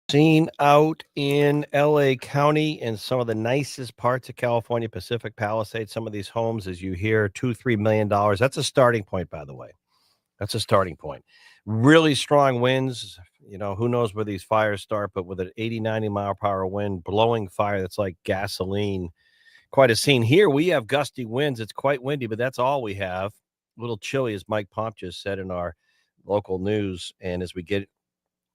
Seen out in LA County in some of the nicest parts of California, Pacific Palisades, some of these homes, as you hear, $2-3 million. That's a starting point, by the way. That's a starting point. Really strong winds. Who knows where these fires start, but with an 80, 90 mile per hour wind blowing fire that's like gasoline. Quite a scene. Here we have gusty winds. It's quite windy, but that's all we have. A little chilly, as Mike Pomp just said in our local news. And as we get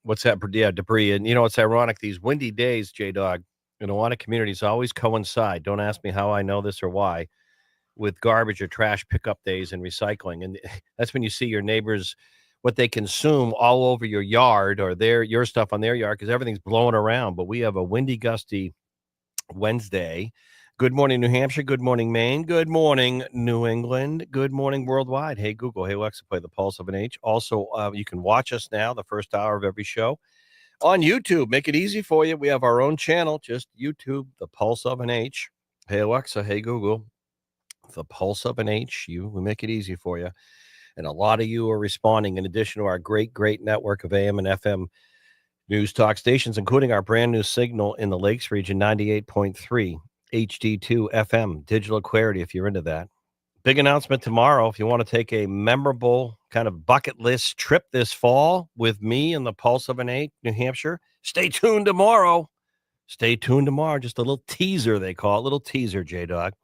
what's that? Yeah, debris. And it's ironic. These windy days, J Dog, in a lot of communities always coincide. Don't ask me how I know this or why, with garbage or trash pickup days and recycling. And that's when you see your neighbors, what they consume all over your yard or your stuff on their yard because everything's blowing around. But we have a windy, gusty Wednesday. Good morning, New Hampshire. Good morning, Maine. Good morning, New England. Good morning, worldwide. Hey, Google. Hey, Alexa, play the Pulse of an H. Also, you can watch us now, the first hour of every show on YouTube. Make it easy for you. We have our own channel, just YouTube, the Pulse of an H. Hey, Alexa. Hey, Google, the Pulse of an H. We make it easy for you. And a lot of you are responding in addition to our great network of AM and FM news talk stations, including our brand new signal in the Lakes region, 98.3 HD2 FM, digital clarity, if you're into that. Big announcement tomorrow. If you want to take a memorable kind of bucket list trip this fall with me and the Pulse of an 8, New Hampshire, stay tuned tomorrow. Stay tuned tomorrow. Just a little teaser, they call it. Little teaser, J-Dog,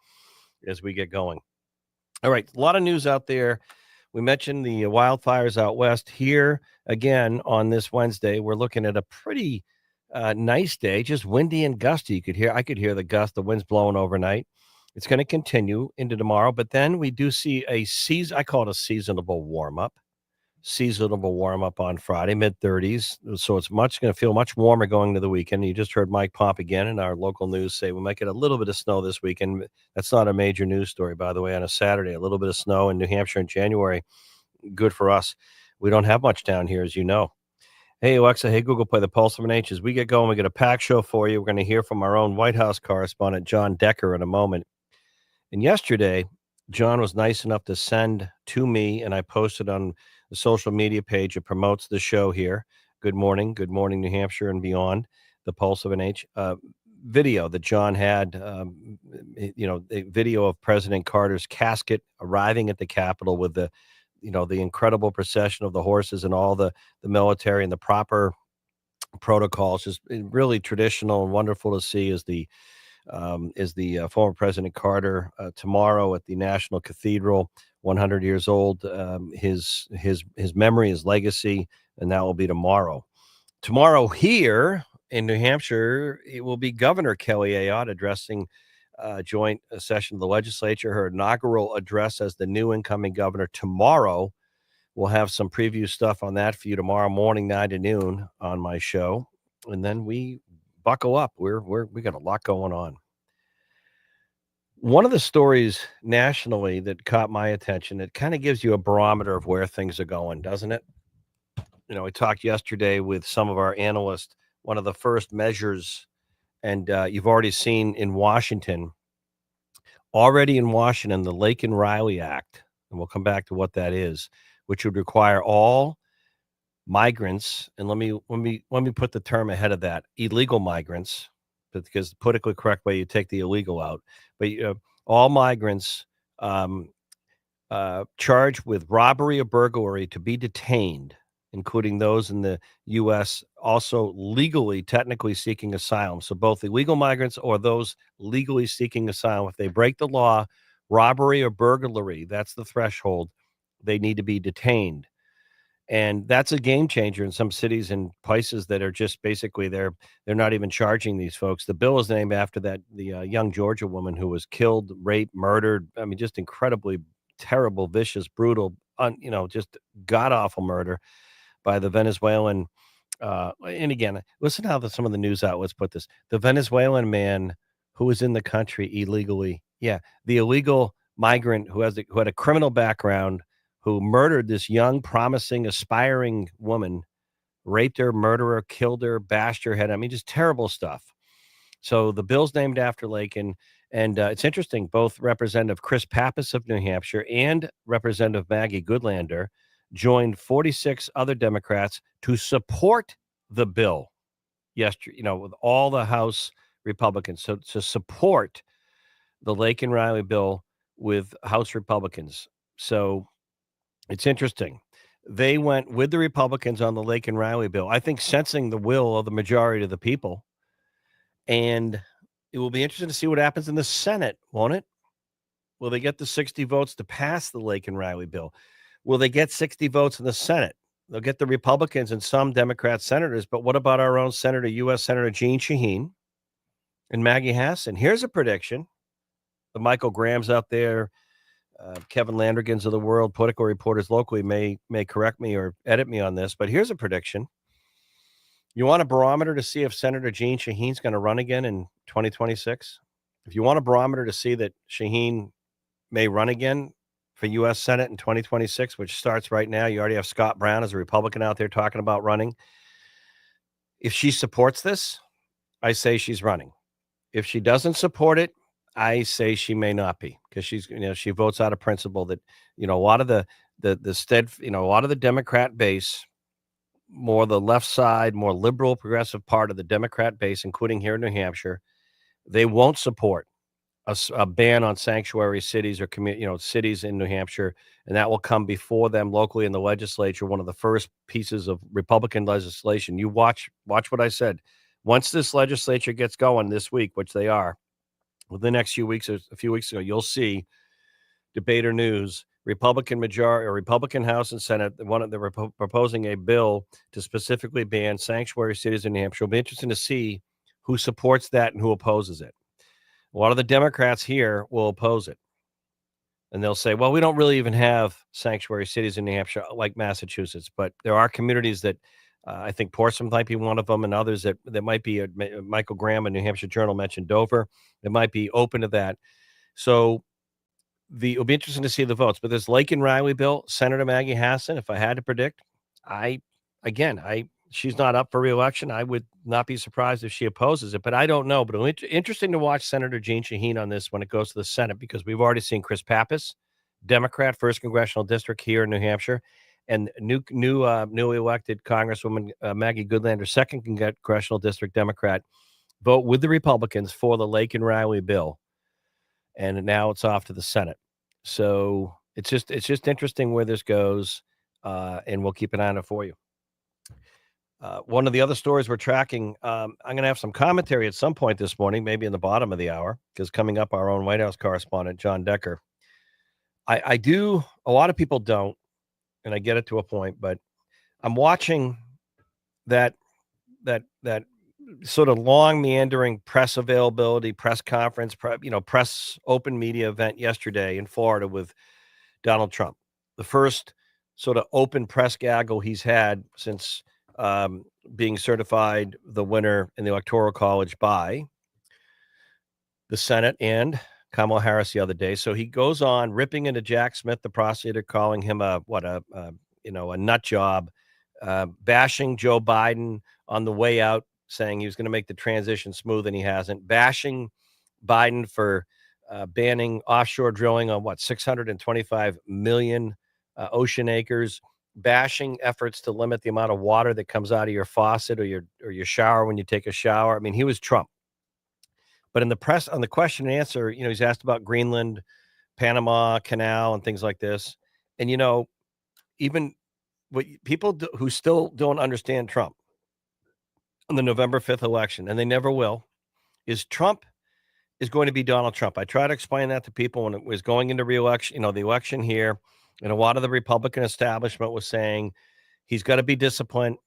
as we get going. All right. A lot of news out there. We mentioned the wildfires out west. Here again on this Wednesday, we're looking at a pretty nice day, just windy and gusty. I could hear the winds blowing overnight. It's going to continue into tomorrow, but then we do see I call it a seasonable warm up on Friday, mid-30s. So it's going to feel much warmer going to the weekend. You just heard Mike Pomp again in our local news say we might get a little bit of snow this weekend. That's not a major news story, by the way, on a Saturday. A little bit of snow in New Hampshire in January. Good for us. We don't have much down here, as you know. Hey, Alexa. Hey, Google, play the Pulse of an H. As we get going, we get a packed show for you. We're going to hear from our own White House correspondent, John Decker, in a moment. And yesterday, John was nice enough to send to me, and I posted on the social media page. It promotes the show here. Good morning, New Hampshire and beyond. The Pulse of an H video that John had. A video of President Carter's casket arriving at the Capitol with the incredible procession of the horses and all the military and the proper protocols. Just really traditional and wonderful to see as the former President Carter tomorrow at the National Cathedral, 100 years old. His memory, his legacy, and that will be tomorrow. Tomorrow here in New Hampshire, it will be Governor Kelly Ayotte addressing a joint session of the legislature, her inaugural address as the new incoming governor tomorrow. We'll have some preview stuff on that for you tomorrow morning, 9 to noon on my show. And then we buckle up. We got a lot going on. One of the stories nationally that caught my attention, it kind of gives you a barometer of where things are going, doesn't it? We talked yesterday with some of our analysts, one of the first measures, and you've already seen in Washington, the Lake and Riley Act, and we'll come back to what that is, which would require all migrants, and let me put the term ahead of that, illegal migrants, because the politically correct way, you take the illegal out, but all migrants charged with robbery or burglary to be detained, including those in the U.S. also legally, technically seeking asylum. So both illegal migrants or those legally seeking asylum, if they break the law, robbery or burglary, that's the threshold, they need to be detained. And that's a game changer in some cities and places that are just basically they're not even charging these folks. The bill is named after the young Georgia woman who was killed, raped, murdered. I mean, just incredibly terrible, vicious, brutal, just god-awful murder by the Venezuelan. And again, listen how some of the news outlets put this. The Venezuelan man who was in the country illegally. Yeah, the illegal migrant who had a criminal background, who murdered this young, promising, aspiring woman, raped her, murdered her, killed her, bashed her head. I mean, just terrible stuff. So the bill's named after Lake, and it's interesting. Both Representative Chris Pappas of New Hampshire and Representative Maggie Goodlander joined 46 other Democrats to support the bill. yesterday, with all the House Republicans. So to support the Lake and Riley bill with House Republicans. So it's interesting. They went with the Republicans on the Lake and Riley bill, I think sensing the will of the majority of the people. And it will be interesting to see what happens in the Senate, won't it? Will they get the 60 votes to pass the Lake and Riley bill? Will they get 60 votes in the Senate? They'll get the Republicans and some Democrat senators, but what about our own Senator, U.S. Senator Jeanne Shaheen and Maggie Hassan? Here's a prediction. The Michael Grahams out there, Kevin Landrigans of the world, political reporters locally may correct me or edit me on this, but here's a prediction. You want a barometer to see if Senator Jeanne Shaheen's going to run again in 2026? If you want a barometer to see that Shaheen may run again for U.S. Senate in 2026, which starts right now, you already have Scott Brown as a Republican out there talking about running. If she supports this, I say she's running. If she doesn't support it, I say she may not be, because she votes out of principle that, a lot of a lot of the Democrat base, more the left side, more liberal progressive part of the Democrat base, including here in New Hampshire, they won't support a ban on sanctuary cities or cities in New Hampshire, and that will come before them locally in the legislature. One of the first pieces of Republican legislation. You watch what I said. Once this legislature gets going this week, which they are, within the next few weeks, or a few weeks ago, you'll see Debater News, Republican majority or Republican House and Senate. They're proposing a bill to specifically ban sanctuary cities in New Hampshire. It'll be interesting to see who supports that and who opposes it. A lot of the Democrats here will oppose it. And they'll say, well, we don't really even have sanctuary cities in New Hampshire like Massachusetts, but there are communities that I think Portsmouth might be one of them, and others that might be. Michael Graham in New Hampshire Journal mentioned Dover. It might be open to that. So it'll be interesting to see the votes. But this Lake and Riley bill, Senator Maggie Hassan, if I had to predict, she's not up for re-election. I would not be surprised if she opposes it, but I don't know. But it'll be interesting to watch Senator Jeanne Shaheen on this when it goes to the Senate, because we've already seen Chris Pappas, Democrat, 1st Congressional District here in New Hampshire, and newly elected Congresswoman Maggie Goodlander, 2nd Congressional District Democrat, vote with the Republicans for the Lake and Riley bill. And now it's off to the Senate. So it's just interesting where this goes, and we'll keep an eye on it for you. One of the other stories we're tracking, I'm going to have some commentary at some point this morning, maybe in the bottom of the hour, because coming up, our own White House correspondent, John Decker. I do, a lot of people don't, and I get it to a point, but I'm watching that sort of long meandering press availability, press conference, press open media event yesterday in Florida with Donald Trump. The first sort of open press gaggle he's had since being certified the winner in the Electoral College by the Senate and Kamala Harris the other day. So he goes on ripping into Jack Smith, the prosecutor, calling him a nut job, bashing Joe Biden on the way out, saying he was going to make the transition smooth, and he hasn't. Bashing Biden for banning offshore drilling on 625 million ocean acres. Bashing efforts to limit the amount of water that comes out of your faucet or your shower when you take a shower. I mean, he was Trump. But in the press, on the question and answer, he's asked about Greenland, Panama Canal, and things like this. And, even what people who still don't understand Trump on the November 5th election, and they never will, is Trump is going to be Donald Trump. I try to explain that to people when it was going into re-election, the election here, and a lot of the Republican establishment was saying he's got to be disciplined.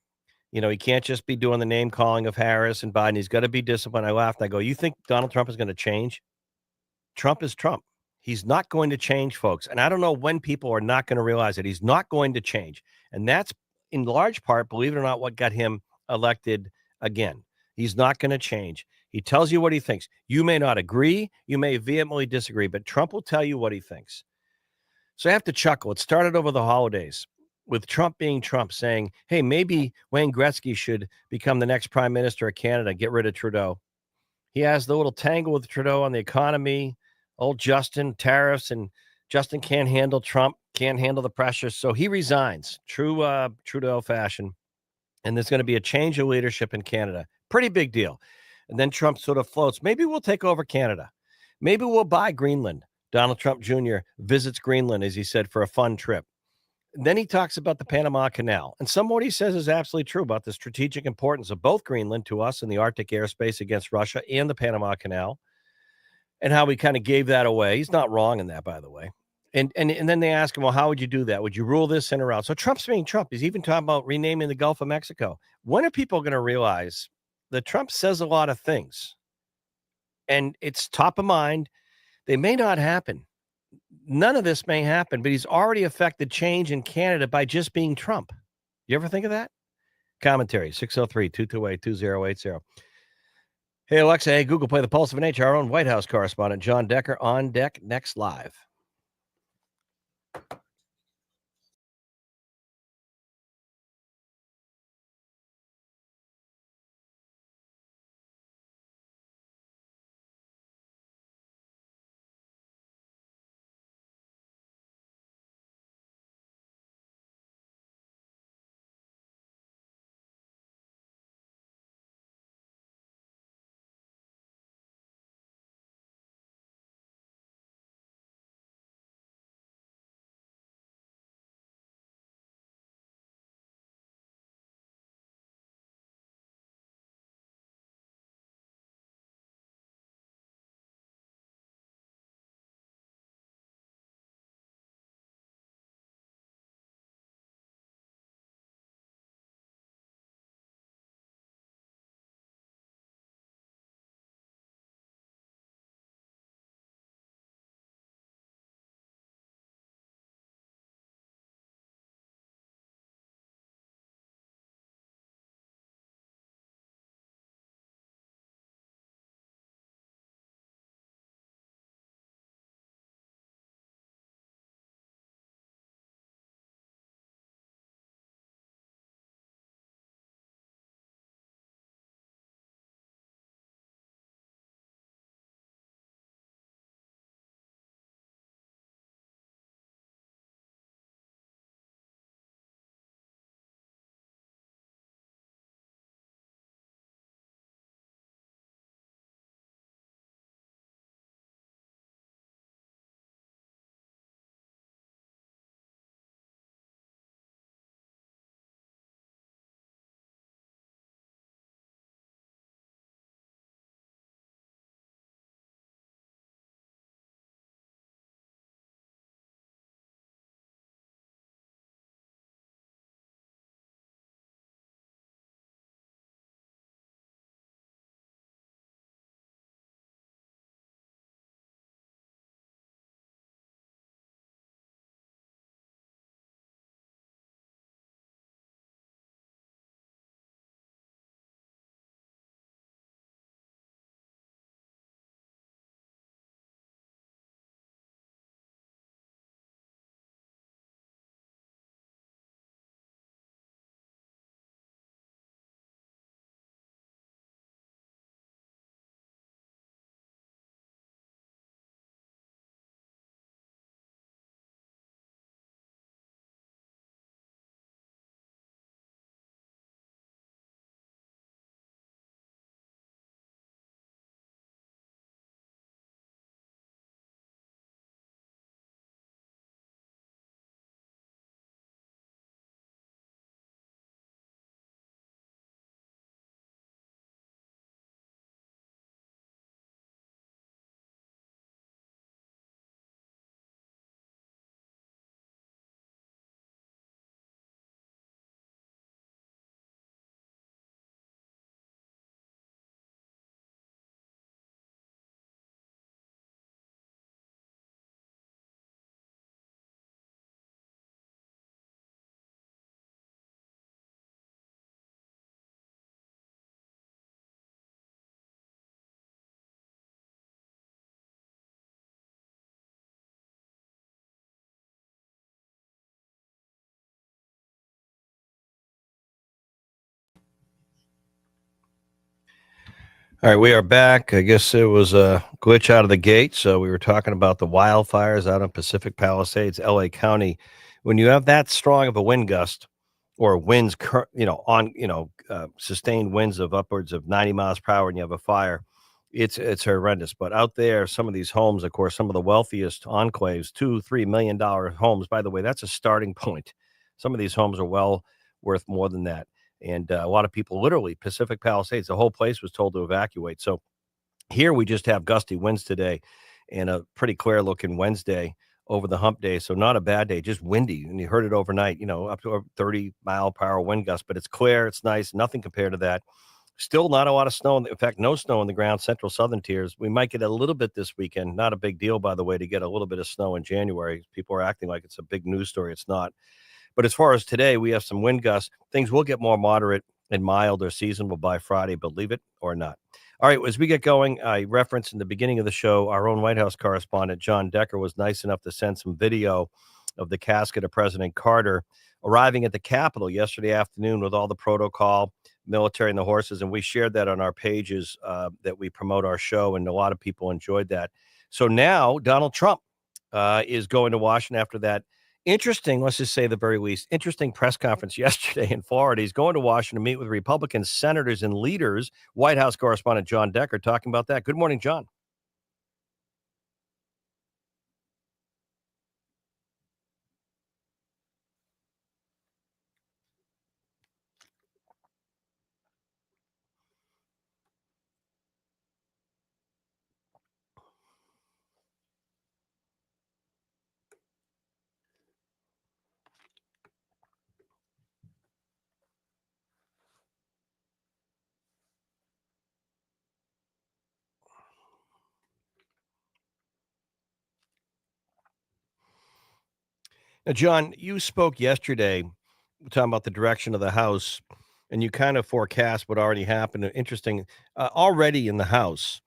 He can't just be doing the name calling of Harris and Biden. He's got to be disciplined. I laughed. I go, you think Donald Trump is going to change? Trump is Trump. He's not going to change, folks. And I don't know when people are not going to realize that he's not going to change. And that's in large part, believe it or not, what got him elected again. He's not going to change. He tells you what he thinks. You may not agree. You may vehemently disagree, but Trump will tell you what he thinks. So I have to chuckle. It started over the holidays with Trump being Trump, saying, hey, maybe Wayne Gretzky should become the next prime minister of Canada, get rid of Trudeau. He has the little tangle with Trudeau on the economy, old Justin, tariffs, and Justin can't handle Trump, can't handle the pressure. So he resigns, true Trudeau fashion. And there's going to be a change of leadership in Canada. Pretty big deal. And then Trump sort of floats. Maybe we'll take over Canada. Maybe we'll buy Greenland. Donald Trump Jr. visits Greenland, as he said, for a fun trip. And then he talks about the Panama Canal. And some of what he says is absolutely true about the strategic importance of both Greenland to us in the Arctic airspace against Russia and the Panama Canal, and how we kind of gave that away. He's not wrong in that, by the way. And then they ask him, well, how would you do that? Would you rule this in or out? So Trump's being Trump. He's even talking about renaming the Gulf of Mexico. When are people going to realize that Trump says a lot of things and it's top of mind? They may not happen. None of this may happen, but he's already affected change in Canada by just being Trump. You ever think of that? Commentary, 603-228-2080. Hey, Alexa, hey, Google, play the Pulse of an H. Our own White House correspondent, John Decker, on deck next live. All right, we are back. I guess it was a glitch out of the gate. So we were talking about the wildfires out in Pacific Palisades, LA County. When you have that strong of a wind gust, or winds, sustained winds of upwards of 90 miles per hour, and you have a fire, it's horrendous. But out there, some of these homes, of course, some of the wealthiest enclaves, $2-3 million homes. By the way, that's a starting point. Some of these homes are well worth more than that, and a lot of people, literally, Pacific Palisades, the whole place was told to evacuate. So here we just have gusty winds today and a pretty clear looking Wednesday over the hump day. So not a bad day, just windy. And you heard it overnight, up to a 30-mile-per-hour wind gust, but it's clear. It's nice. Nothing compared to that. Still not a lot of snow. In fact, no snow on the ground, central southern tiers. We might get a little bit this weekend. Not a big deal, by the way, to get a little bit of snow in January. People are acting like it's a big news story. It's not. But as far as today, we have some wind gusts. Things will get more moderate and mild or seasonable by Friday, believe it or not. All right, as we get going, I referenced in the beginning of the show, our own White House correspondent, John Decker, was nice enough to send some video of the casket of President Carter arriving at the Capitol yesterday afternoon with all the protocol, military, and the horses. And we shared that on our pages that we promote our show, and a lot of people enjoyed that. So now Donald Trump is going to Washington after that interesting, let's just say the very least, interesting press conference yesterday in Florida. He's going to Washington to meet with Republican senators and leaders. White House correspondent John Decker talking about that. Good morning, John. Now, John, you spoke yesterday talking about the direction of the House, and you kind of forecast what already happened. Interesting. Already in the House,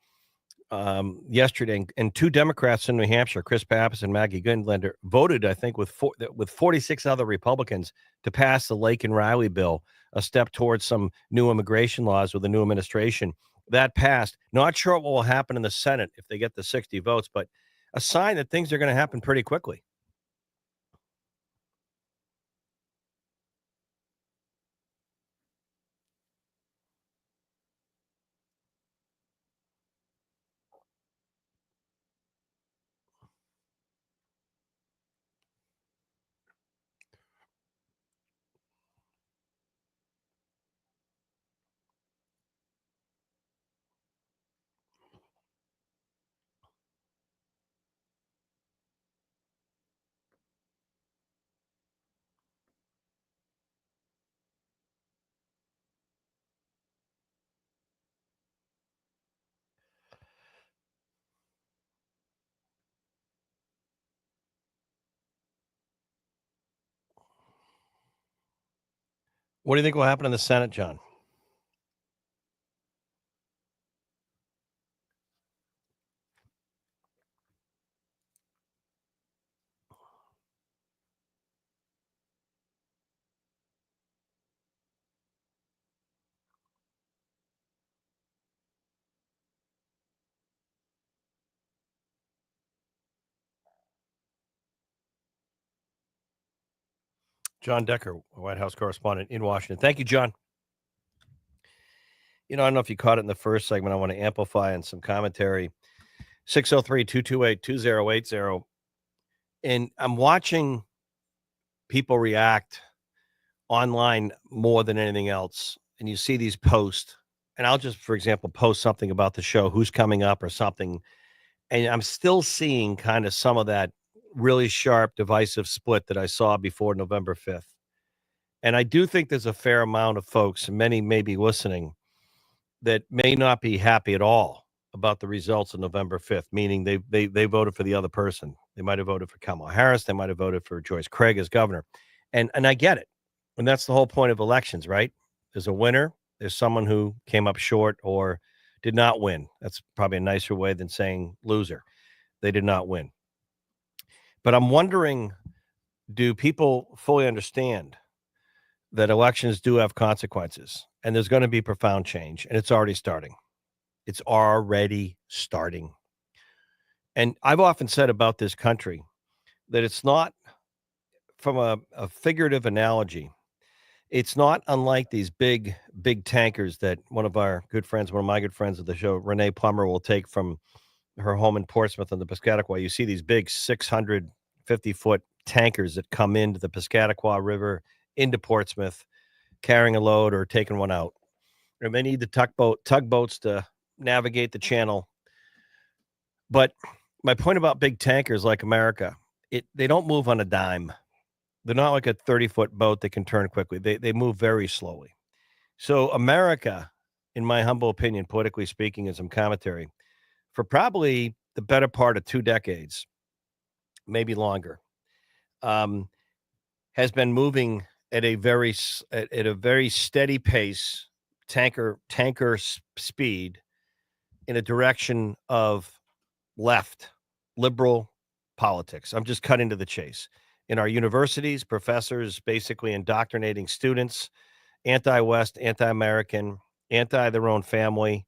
yesterday, and two Democrats in New Hampshire, Chris Pappas and Maggie Gundlander, voted, I think, with 46 other Republicans to pass the Lake and Riley bill, a step towards some new immigration laws with the new administration. That passed. Not sure what will happen in the Senate if they get the 60 votes, but a sign that things are going to happen pretty quickly. What do you think will happen in the Senate, John? John Decker, White House correspondent in Washington. Thank you, John. I don't know if you caught it in the first segment. I want to amplify on some commentary. 603-228-2080. And I'm watching people react online more than anything else. And you see these posts, and I'll just, for example, post something about the show, who's coming up or something. And I'm still seeing kind of some of that really sharp, divisive split that I saw before November 5th. And I do think there's a fair amount of folks, many may be listening, that may not be happy at all about the results of November 5th, meaning they voted for the other person. They might have voted for Kamala Harris. They might have voted for Joyce Craig as governor. And I get it. And that's the whole point of elections, right? There's a winner. There's someone who came up short or did not win. That's probably a nicer way than saying loser. They did not win. But I'm wondering, do people fully understand that elections do have consequences and there's going to be profound change, and it's already starting? It's already starting. And I've often said about this country that it's not, from a figurative analogy, It's not unlike these big tankers that one of my good friends of the show, Renee Plummer, will take from her home in Portsmouth on the Piscataqua. You see these big 650-foot tankers that come into the Piscataqua River into Portsmouth, carrying a load or taking one out. And they need the tugboats to navigate the channel. But my point about big tankers like America, they don't move on a dime. They're not like a 30-foot boat that can turn quickly. They move very slowly. So America, in my humble opinion, politically speaking, as some commentary, for probably the better part of 2 decades, maybe longer, has been moving at a very steady pace, tanker speed, in a direction of left, liberal politics. I'm just cutting to the chase. In our universities, professors basically indoctrinating students, anti-West, anti-American, anti their own family,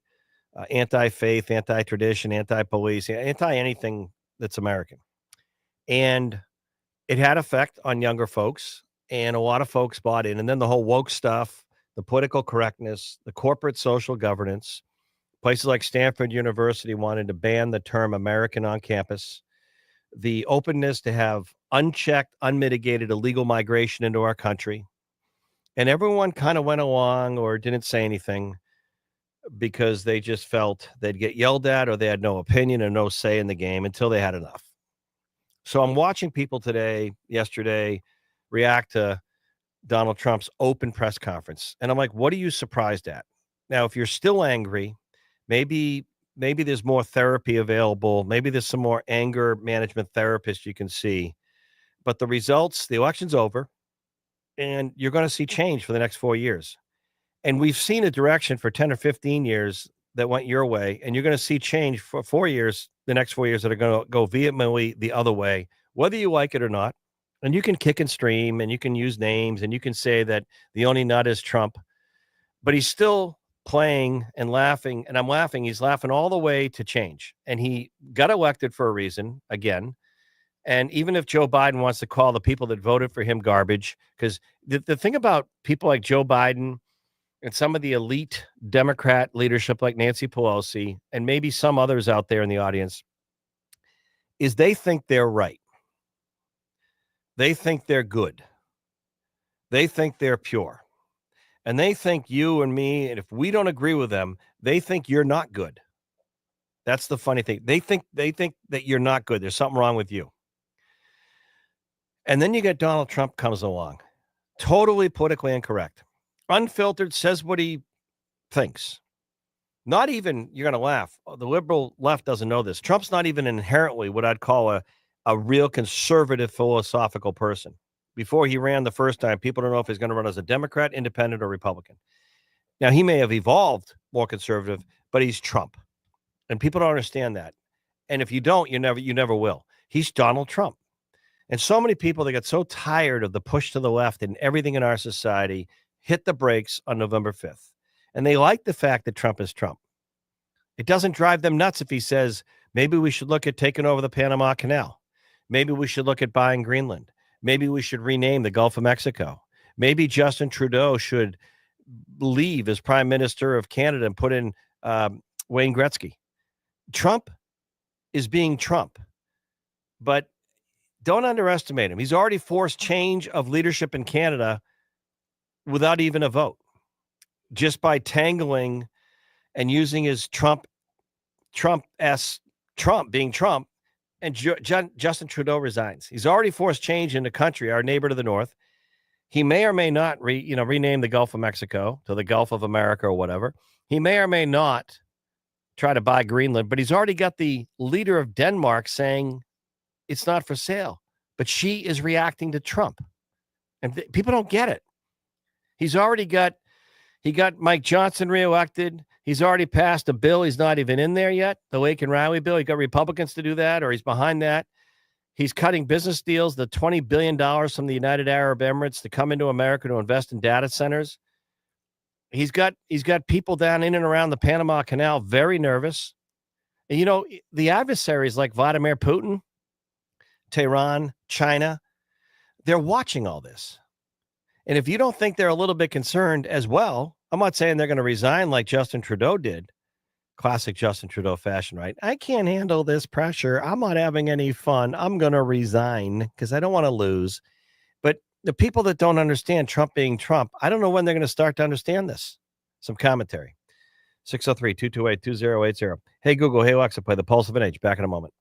anti-faith, anti-tradition, anti-police, anti-anything that's American. And it had effect on younger folks, and a lot of folks bought in. And then the whole woke stuff, the political correctness, the corporate social governance. Places like Stanford University wanted to ban the term American on campus. The openness to have unchecked, unmitigated illegal migration into our country. And everyone kind of went along or didn't say anything because they just felt they'd get yelled at or they had no opinion or no say in the game until they had enough. So I'm watching people yesterday, react to Donald Trump's open press conference. And I'm like, what are you surprised at? Now, if you're still angry, maybe there's more therapy available. Maybe there's some more anger management therapists you can see. But the results, the election's over, and you're going to see change for the next 4 years. And we've seen a direction for 10 or 15 years that went your way, and you're going to see change for 4 years, the next 4 years that are going to go vehemently the other way, whether you like it or not. And you can kick and stream, and you can use names, and you can say that the only nut is Trump, but he's still playing and laughing, and I'm laughing. He's laughing all the way to change, and he got elected for a reason again. And even if Joe Biden wants to call the people that voted for him garbage, because the thing about people like Joe Biden and some of the elite Democrat leadership like Nancy Pelosi and maybe some others out there in the audience is they think they're right. They think they're good. They think they're pure. And they think you and me, and if we don't agree with them, they think you're not good. That's the funny thing. They think that you're not good. There's something wrong with you. And then you get Donald Trump comes along, totally politically incorrect, unfiltered, says what he thinks. Not even, you're going to laugh, the liberal left doesn't know this. Trump's not even inherently what I'd call a real conservative philosophical person. Before he ran the first time, people don't know if he's going to run as a Democrat, independent, or Republican. Now, he may have evolved more conservative, but he's Trump. And people don't understand that. And if you don't, you never will. He's Donald Trump. And so many people that get so tired of the push to the left and everything in our society hit the brakes on November 5th. And they like the fact that Trump is Trump. It doesn't drive them nuts if he says, maybe we should look at taking over the Panama Canal. Maybe we should look at buying Greenland. Maybe we should rename the Gulf of Mexico. Maybe Justin Trudeau should leave as Prime Minister of Canada and put in Wayne Gretzky. Trump is being Trump. But don't underestimate him. He's already forced change of leadership in Canada without even a vote, just by tangling and using his Trump being Trump, and Justin Trudeau resigns. He's already forced change in the country, our neighbor to the north. He may or may not rename the Gulf of Mexico to the Gulf of America or whatever. He may or may not try to buy Greenland, but he's already got the leader of Denmark saying it's not for sale, but she is reacting to Trump. And people don't get it. He got Mike Johnson reelected. He's already passed a bill. He's not even in there yet. The Lake and Riley bill. He got Republicans to do that, or he's behind that. He's cutting business deals, the $20 billion from the United Arab Emirates to come into America to invest in data centers. He's got people down in and around the Panama Canal very nervous. And, the adversaries like Vladimir Putin, Tehran, China, they're watching all this. And if you don't think they're a little bit concerned as well, I'm not saying they're going to resign like Justin Trudeau did. Classic Justin Trudeau fashion, right? I can't handle this pressure. I'm not having any fun. I'm going to resign because I don't want to lose. But the people that don't understand Trump being Trump, I don't know when they're going to start to understand this. Some commentary. 603-228-2080. Hey, Google. Hey, Alexa, play The Pulse of an Age. Back in a moment.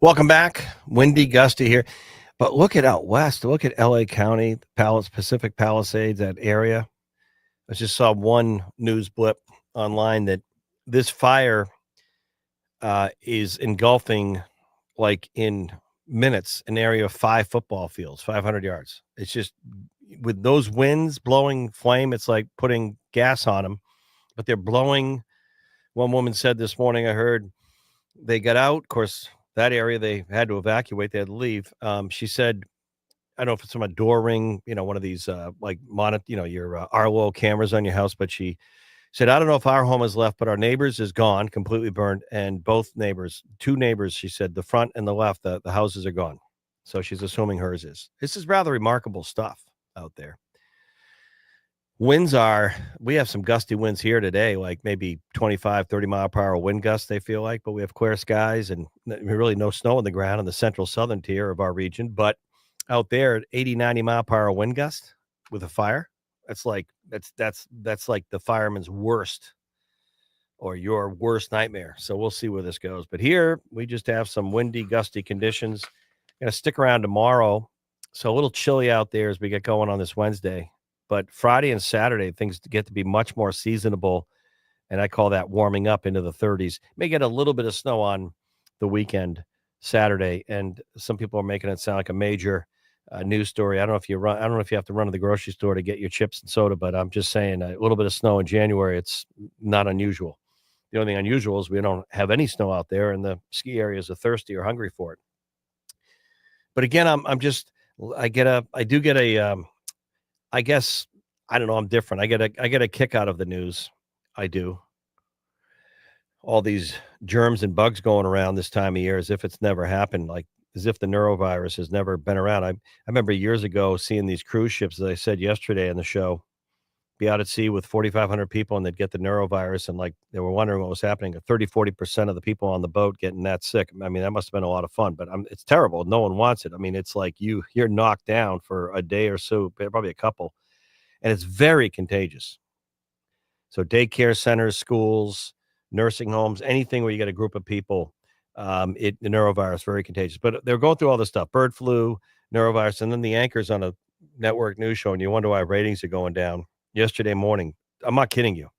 Welcome back. Windy, gusty here. But look at out west. Look at LA County, Pacific Palisades, that area. I just saw one news blip online that this fire is engulfing, like in minutes, an area of 5 football fields, 500 yards. It's just with those winds blowing flame, it's like putting gas on them, but they're blowing. One woman said this morning, I heard they got out. Of course, that area they had to evacuate, they had to leave. She said, I don't know if it's from a door ring, one of these like your Arlo cameras on your house, but she said, I don't know if our home is left, but our neighbors is gone, completely burned. And both neighbors, 2 neighbors, she said, the front and the left, the houses are gone. So she's assuming hers is. This is rather remarkable stuff out there. We have some gusty winds here today, like maybe 25, 30 mile per hour wind gusts, they feel like, but we have clear skies and really no snow on the ground in the central southern tier of our region. But out there at 80, 90 mile per hour wind gust with a fire, that's like the fireman's worst or your worst nightmare. So we'll see where this goes. But here we just have some windy, gusty conditions. Going to stick around tomorrow. So a little chilly out there as we get going on this Wednesday. But Friday and Saturday, things get to be much more seasonable. And I call that warming up into the 30s. May get a little bit of snow on the weekend, Saturday. And some people are making it sound like a major news story. I don't know if you run, I don't know if you have to run to the grocery store to get your chips and soda, but I'm just saying a little bit of snow in January, it's not unusual. The only thing unusual is we don't have any snow out there and the ski areas are thirsty or hungry for it. But again, I do get a, I guess, I don't know, I'm different. I get a kick out of the news. I do. All these germs and bugs going around this time of year as if it's never happened, like as if the neurovirus has never been around. I remember years ago seeing these cruise ships, as I said yesterday in the show, be out at sea with 4,500 people and they'd get the neurovirus. And like they were wondering what was happening. 30-40% of the people on the boat getting that sick. I mean, that must have been a lot of fun, but it's terrible. No one wants it. I mean, it's like you're knocked down for a day or so, probably a couple, and it's very contagious. So daycare centers, schools, nursing homes, anything where you get a group of people, the neurovirus very contagious. But they're going through all this stuff: bird flu, neurovirus, and then the anchors on a network news show, and you wonder why ratings are going down. Yesterday morning, I'm not kidding you.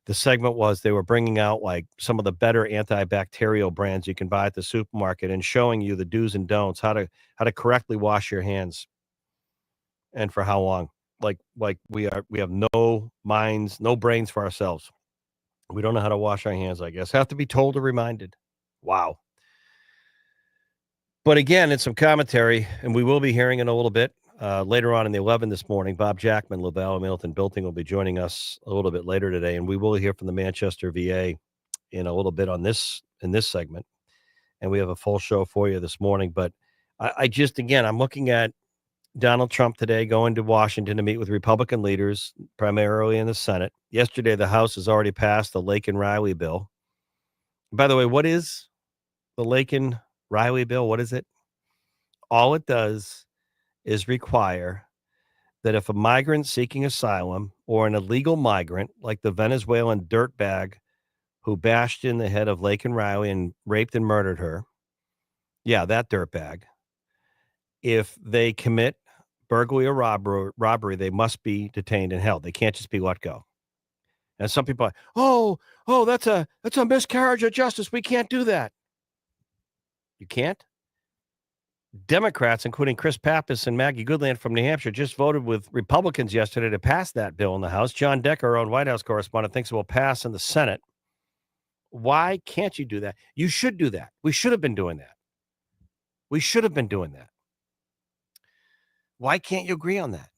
The segment was they were bringing out like some of the better antibacterial brands you can buy at the supermarket and showing you the do's and don'ts, how to correctly wash your hands and for how long. Like we have no minds, no brains for ourselves. We don't know how to wash our hands, I guess. Have to be told or reminded. Wow. But again, it's some commentary, and we will be hearing in a little bit later on in the 11 this morning. Bob Jackman, LaBelle, and Milton Bilting will be joining us a little bit later today, and we will hear from the Manchester VA in a little bit in this segment. And we have a full show for you this morning. But I just, again, I'm looking at Donald Trump today going to Washington to meet with Republican leaders, primarily in the Senate. Yesterday, the House has already passed the Laken-Riley bill. By the way, what is the Laken-Riley bill? What is it? All it does is require that if a migrant seeking asylum or an illegal migrant, like the Venezuelan dirtbag who bashed in the head of Laken-Riley and raped and murdered her, yeah, that dirtbag, if they commit burglary or robbery, they must be detained and held. They can't just be let go. And some people are, oh, that's a miscarriage of justice. We can't do that. You can't? Democrats, including Chris Pappas and Maggie Goodland from New Hampshire, just voted with Republicans yesterday to pass that bill in the House. John Decker, our own White House correspondent, thinks it will pass in the Senate. Why can't you do that? You should do that. We should have been doing that. Why can't you agree on that?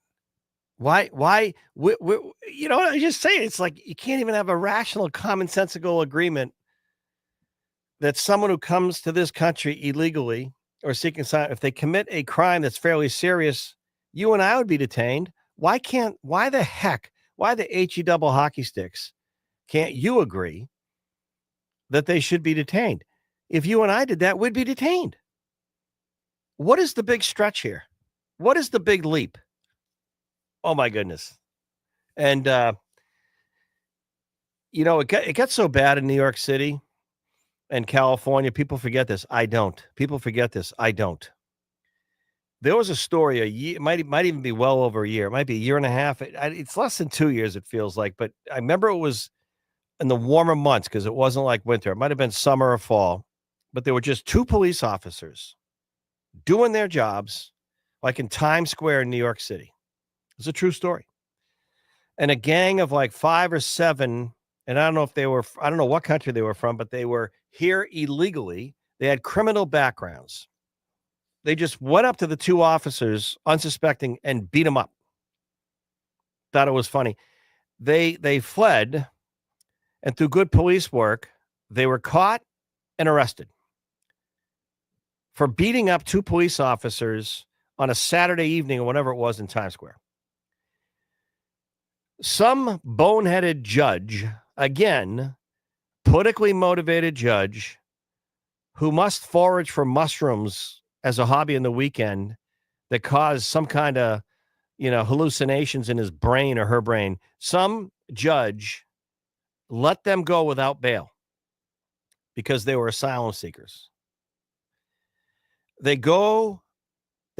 Why, I just say it's like you can't even have a rational, commonsensical agreement that someone who comes to this country illegally or seeking asylum, if they commit a crime that's fairly serious, you and I would be detained. Why the HE double hockey sticks can't you agree that they should be detained? If you and I did that, we'd be detained. What is the big stretch here? What is the big leap? Oh my goodness. And, it got so bad in New York City and California. People forget this. I don't. People forget this. I don't. There was a story a year, might even be well over a year. It might be a year and a half. It's less than 2 years, it feels like. But I remember it was in the warmer months because it wasn't like winter. It might have been summer or fall. But there were just two police officers doing their jobs like in Times Square in New York City. It's a true story. And a gang of like 5 or 7, and I don't know what country they were from, but they were here illegally. They had criminal backgrounds. They just went up to the two officers, unsuspecting, and beat them up. Thought it was funny. They fled, and through good police work, they were caught and arrested for beating up two police officers on a Saturday evening or whatever it was in Times Square. Some boneheaded judge, again, politically motivated judge, who must forage for mushrooms as a hobby in the weekend that cause some kind of, hallucinations in his brain or her brain. Some judge let them go without bail because they were asylum seekers. They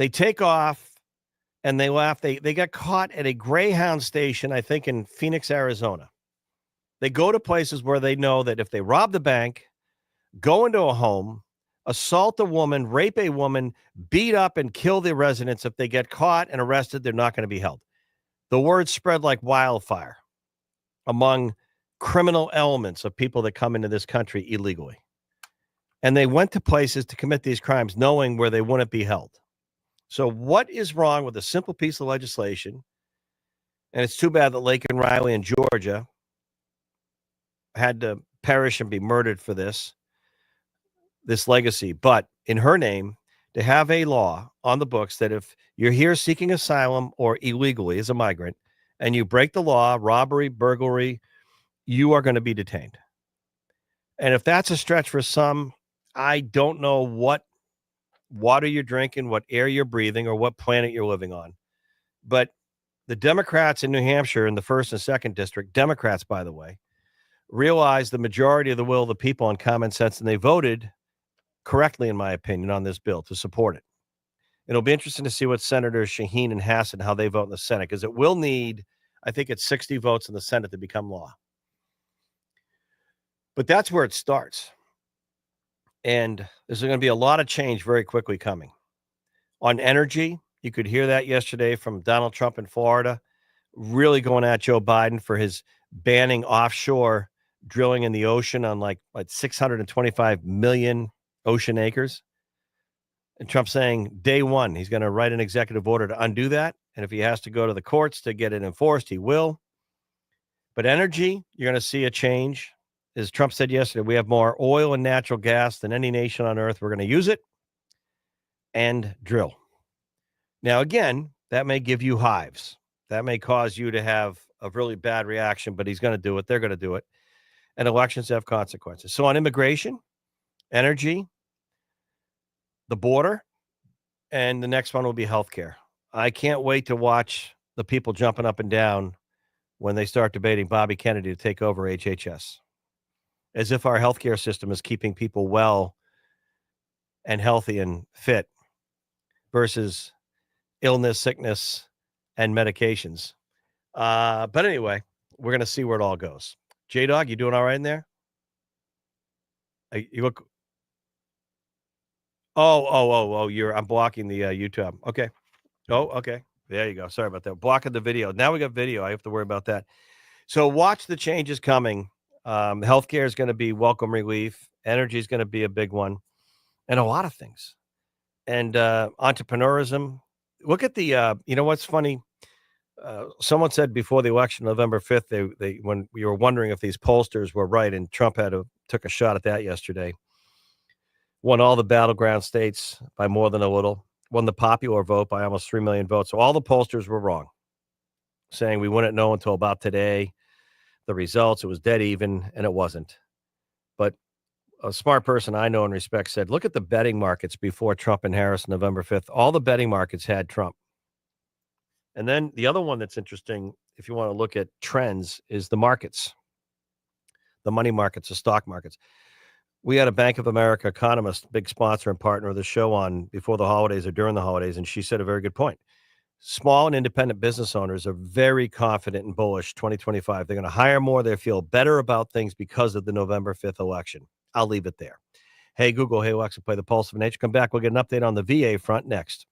take off And they laugh. They got caught at a Greyhound station, I think in Phoenix, Arizona. They go to places where they know that if they rob the bank, go into a home, assault a woman, rape a woman, beat up and kill the residents, if they get caught and arrested, they're not going to be held. The word spread like wildfire among criminal elements of people that come into this country illegally. And they went to places to commit these crimes knowing where they wouldn't be held. So what is wrong with a simple piece of legislation? And it's too bad that Laken Riley in Georgia had to perish and be murdered for this legacy. But in her name, to have a law on the books that if you're here seeking asylum or illegally as a migrant and you break the law, robbery, burglary, you are going to be detained. And if that's a stretch for some, I don't know what water you're drinking, what air you're breathing, or what planet you're living on. But the Democrats in New Hampshire in the 1st and 2nd district, Democrats, by the way, realized the majority of the will of the people on common sense, and they voted correctly, in my opinion, on this bill to support it. It'll be interesting to see what Senators Shaheen and Hassan, how they vote in the Senate, because it will need, I think it's 60 votes in the Senate to become law. But that's where it starts. And there's going to be a lot of change very quickly coming. On energy, you could hear that yesterday from Donald Trump in Florida, really going at Joe Biden for his banning offshore drilling in the ocean on like 625 million ocean acres. And Trump saying day one, he's going to write an executive order to undo that. And if he has to go to the courts to get it enforced, he will. But energy, you're going to see a change. As Trump said yesterday, we have more oil and natural gas than any nation on earth. We're going to use it and drill. Now, again, that may give you hives. That may cause you to have a really bad reaction, but he's going to do it. They're going to do it. And elections have consequences. So on immigration, energy, the border, and the next one will be healthcare. I can't wait to watch the people jumping up and down when they start debating Bobby Kennedy to take over HHS, as if our healthcare system is keeping people well and healthy and fit versus illness, sickness, and medications. But anyway, we're going to see where it all goes. J-Dog, you doing all right in there? You look. Oh, I'm blocking the YouTube. Okay. Oh, okay. There you go. Sorry about that. Blocking the video. Now we got video. I have to worry about that. So watch the changes coming. Healthcare is going to be welcome relief. Energy is going to be a big one, and a lot of things. And entrepreneurism. Look at the. You know what's funny? Someone said before the election, November 5th, they when we were wondering if these pollsters were right, and Trump took a shot at that yesterday. Won all the battleground states by more than a little. Won the popular vote by almost 3 million votes. So all the pollsters were wrong, saying we wouldn't know until about today the results. It was dead even, and it wasn't. But a smart person I know and respect said, look at the betting markets before Trump and Harris November 5th. All the betting markets had Trump. And then the other one that's interesting, if you want to look at trends, is the markets, the money markets, the stock markets. We had a Bank of America economist, big sponsor and partner of the show, on before the holidays or during the holidays, and she said a very good point. Small and independent business owners are very confident and bullish 2025. They're going to hire more. They feel better about things because of the November 5th election. I'll leave it there. Hey, Google, hey, Alexa, play the Pulse of Nature. Come back. We'll get an update on the VA front next.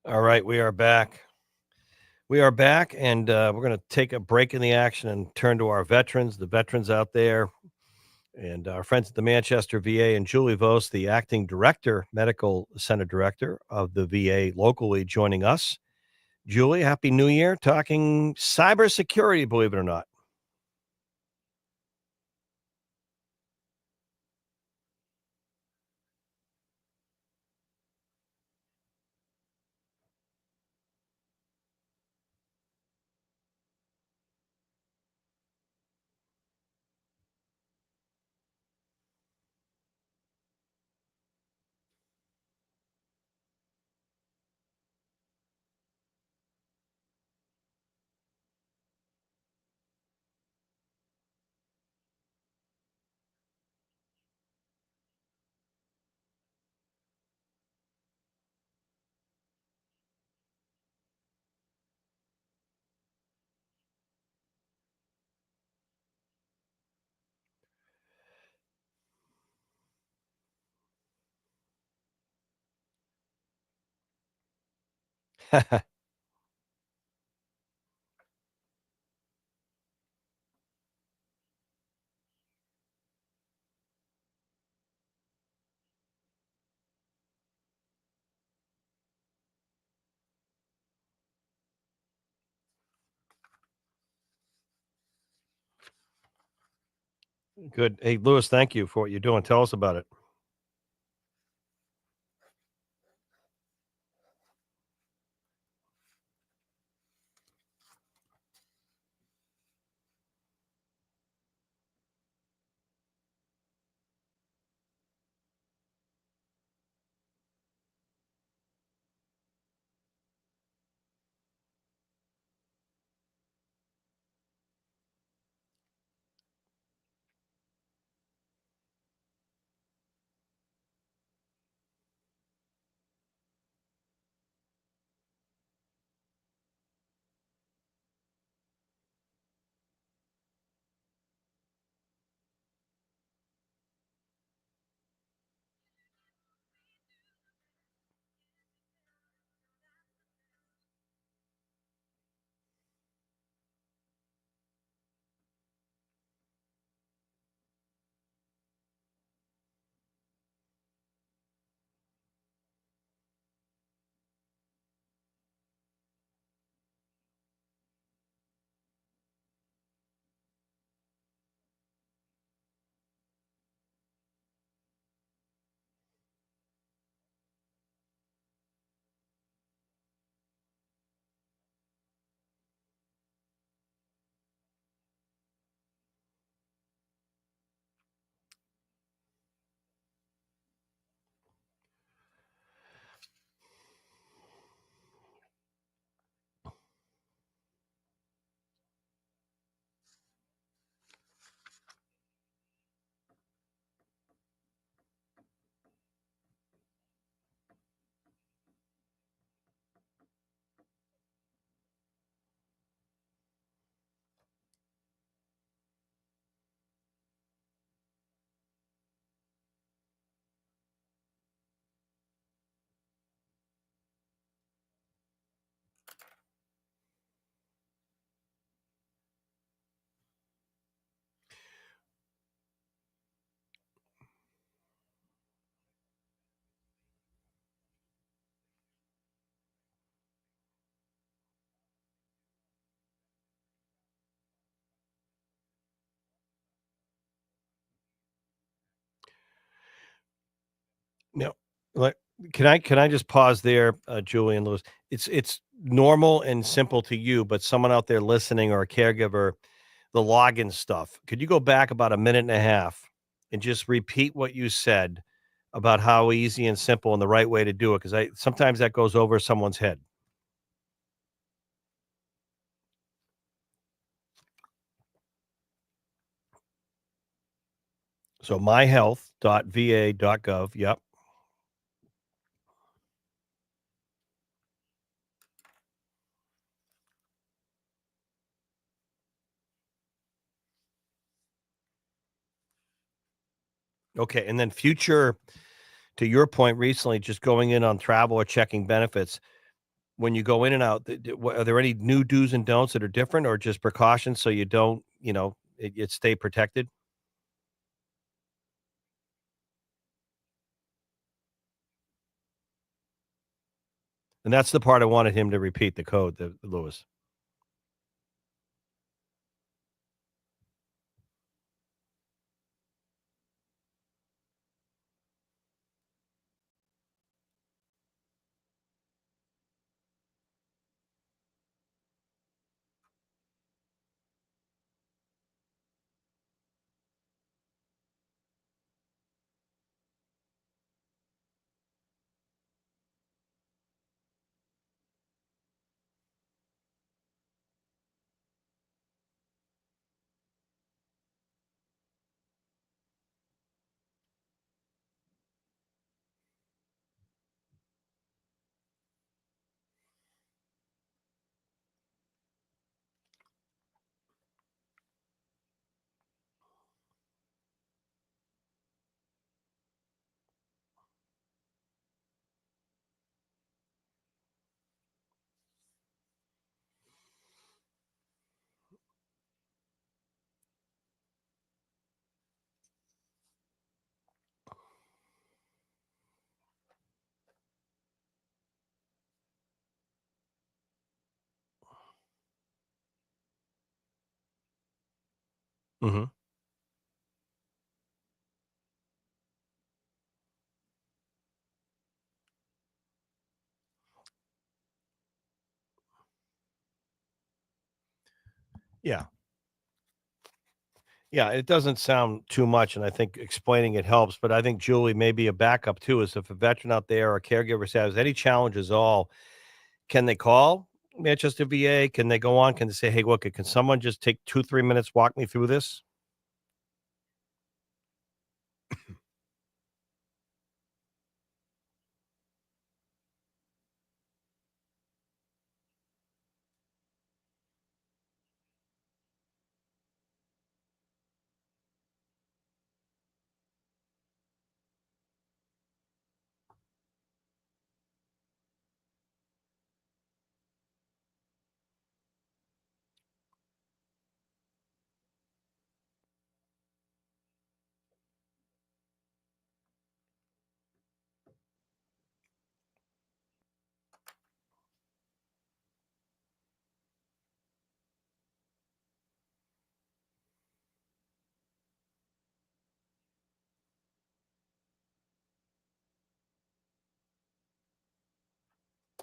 All right, we are back. We are back, and we're going to take a break in the action and turn to our veterans, the veterans out there, and our friends at the Manchester VA, and Julie Vos, the acting director, medical center director of the VA locally, joining us. Julie, happy New Year. Talking cybersecurity, believe it or not. Good. Hey, Lewis, thank you for what you're doing. Tell us about it. Now, like, can I just pause there, Julie and Lewis? It's normal and simple to you, but someone out there listening or a caregiver, the login stuff. Could you go back about a minute and a half and just repeat what you said about how easy and simple and the right way to do it? Because I sometimes that goes over someone's head. So myhealth.va.gov. Yep. Okay. And then future, to your point recently, just going in on travel or checking benefits. when you go in and out, are there any new do's and don'ts that are different, or just precautions so you don't, it stay protected? And that's the part I wanted him to repeat the code, the Lewis. Mhm. Yeah. Yeah, it doesn't sound too much, and I think explaining it helps, but I think Julie may be a backup too, is if a veteran out there or a caregiver has any challenges at all, can they call Manchester VA? Can they go on? Can they say, "Hey, look, can someone just take 2, 3 minutes, walk me through this?"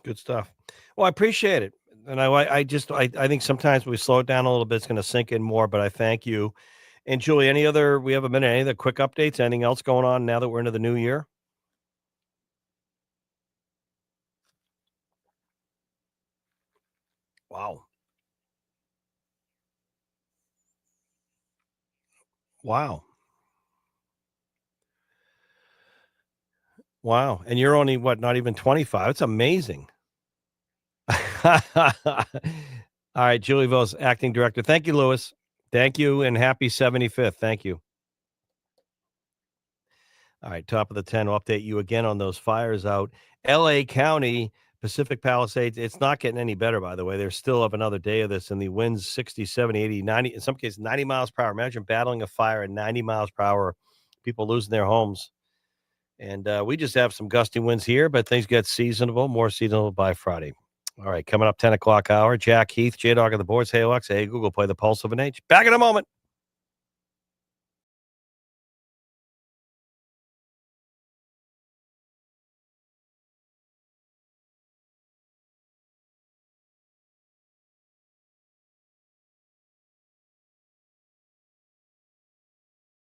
Good stuff. Well, I appreciate it, and I think sometimes we slow it down a little bit, it's gonna sink in more, but I thank you. And Julie, we have a minute, any other quick updates? Anything else going on now that we're into the new year? Wow. Wow. Wow, and you're only, what, not even 25? It's amazing. All right, Julie Vos, acting director. Thank you, Lewis. Thank you, and happy 75th. Thank you. All right, top of the 10. We'll update you again on those fires out. LA County, Pacific Palisades. It's not getting any better, by the way. There's still have another day of this, and the winds 60, 70, 80, 90, in some cases 90 miles per hour. Imagine battling a fire at 90 miles per hour, people losing their homes. And we just have some gusty winds here, but things get seasonable, more seasonable by Friday. All right, coming up 10 o'clock hour. Jack Heath, J Dog on the boards. Hey, Alexa. Hey, Google, play the Pulse of an Age. Back in a moment.